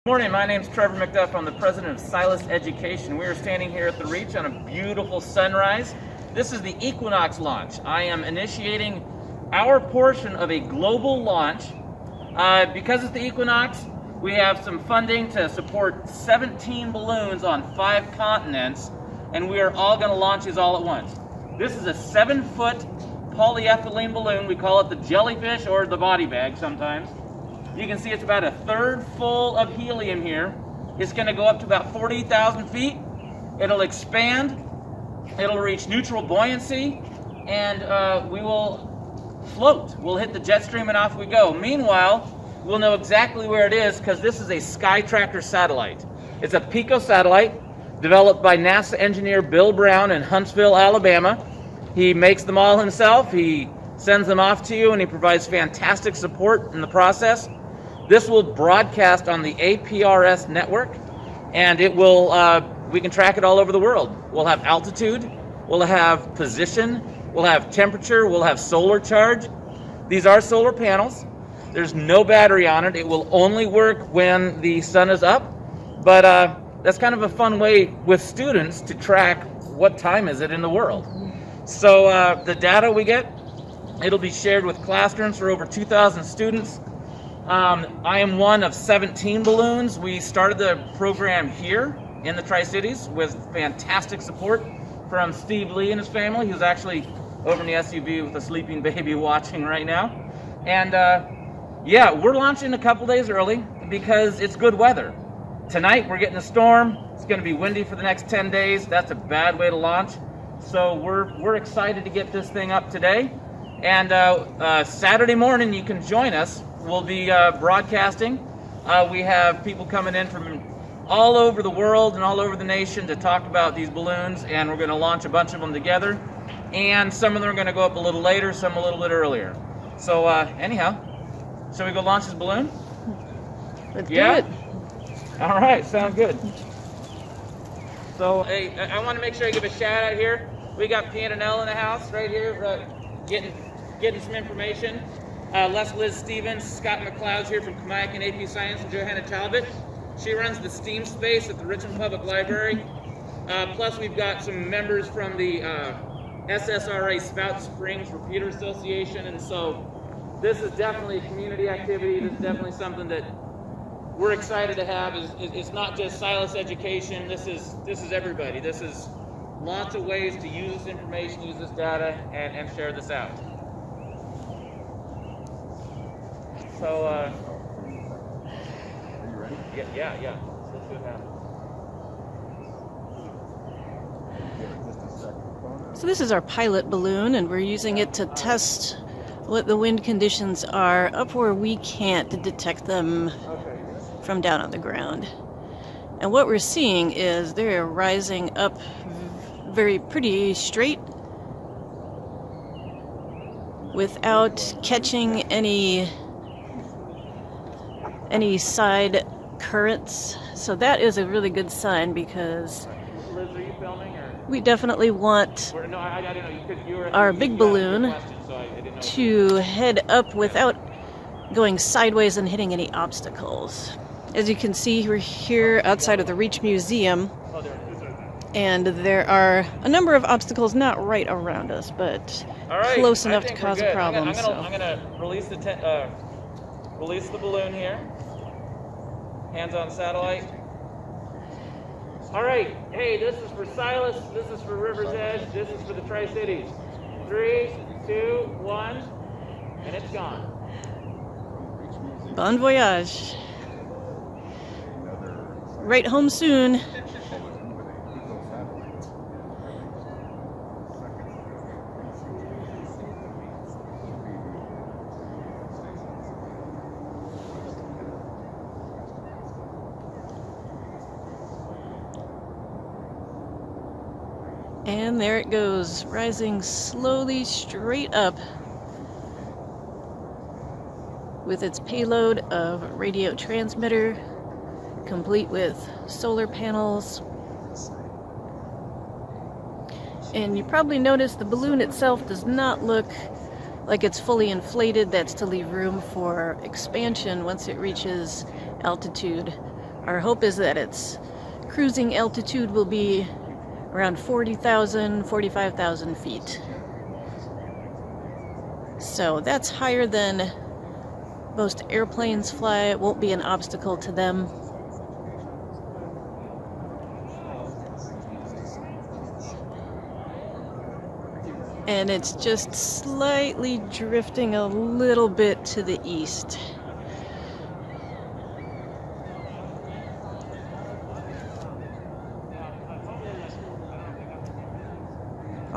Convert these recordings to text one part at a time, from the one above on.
Morning, my name's Trevor McDuff. I'm the president of SILAS Education. We are standing here at the Reach on a beautiful sunrise. This is the Equinox launch. I am initiating our portion of a global launch. Because it's the Equinox, we have some funding to support 17 balloons on 5 continents, and we are all going to launch these all at once. This is a 7-foot polyethylene balloon. We call it the jellyfish or the body bag sometimes. You can see it's about a third full of helium here. It's going to go up to about 40,000 feet. It'll expand. It'll reach neutral buoyancy, and we will float. We'll hit the jet stream and off we go. Meanwhile, we'll know exactly where it is because this is a Sky Tractor satellite. It's a Pico satellite developed by NASA engineer Bill Brown in Huntsville, Alabama. He makes them all himself. He sends them off to you, and he provides fantastic support in the process. This will broadcast on the APRS network, and it will, we can track it all over the world. We'll have altitude, we'll have position, we'll have temperature, we'll have solar charge. These are solar panels. There's no battery on it. It will only work when the sun is up, but that's kind of a fun way with students to track what time is it in the world. So the data we get, it'll be shared with classrooms for over 2,000 students. I am one of 17 balloons. We started the program here in the Tri-Cities with fantastic support from Steve Lee and his family, who's actually over in the SUV with a sleeping baby watching right now. And yeah, we're launching a couple days early because it's good weather. Tonight we're getting a storm. It's going to be windy for the next 10 days. That's a bad way to launch. So we're excited to get this thing up today. And Saturday morning you can join us. We'll be broadcasting. We have people coming in from all over the world and all over the nation to talk about these balloons, and we're going to launch a bunch of them together. And some of them are going to go up a little later, some a little bit earlier. So anyhow, shall we go launch this balloon? Let's do it. All right, sounds good. So hey, I want to make sure I give a shout out here. We got Pianonell in the house right here, getting some information. Liz Stevens, Scott McLeod's here from Kamiakin AP Science, and Johanna Talbot. She runs the STEAM space at the Richmond Public Library. Plus we've got some members from the SSRA Spout Springs Repeater Association, and so this is definitely a community activity. This is definitely something that we're excited to have. It's not just SILAS Education. This is everybody. This is lots of ways to use this information, use this data, and share this out. So, are you ready? Yeah. Let's see what happens. So this is our pilot balloon, and we're using it to test what the wind conditions are up where we can't detect them from down on the ground. And what we're seeing is they're rising up pretty straight without catching any side currents. So that is a really good sign, because Liz, are you filming, or? We definitely want No, I didn't know. our big balloon to head up without going sideways and hitting any obstacles. As you can see, we're here outside of the Reach Museum, and there are a number of obstacles not right around us, but close enough to cause a problem. I'm gonna release the balloon here. Hands on satellite. All right. Hey, this is for SILAS. This is for River's Edge. This is for the Tri-Cities. 3, 2, 1, and it's gone. Bon voyage. Right home soon. And there it goes, rising slowly straight up with its payload of radio transmitter, complete with solar panels. And you probably noticed the balloon itself does not look like it's fully inflated. That's to leave room for expansion once it reaches altitude Our hope is that its cruising altitude will be around 40,000, 45,000 feet. So that's higher than most airplanes fly. It won't be an obstacle to them. And it's just slightly drifting a little bit to the east.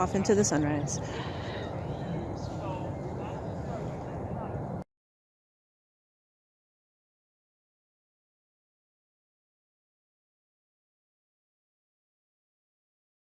Off into the sunrise.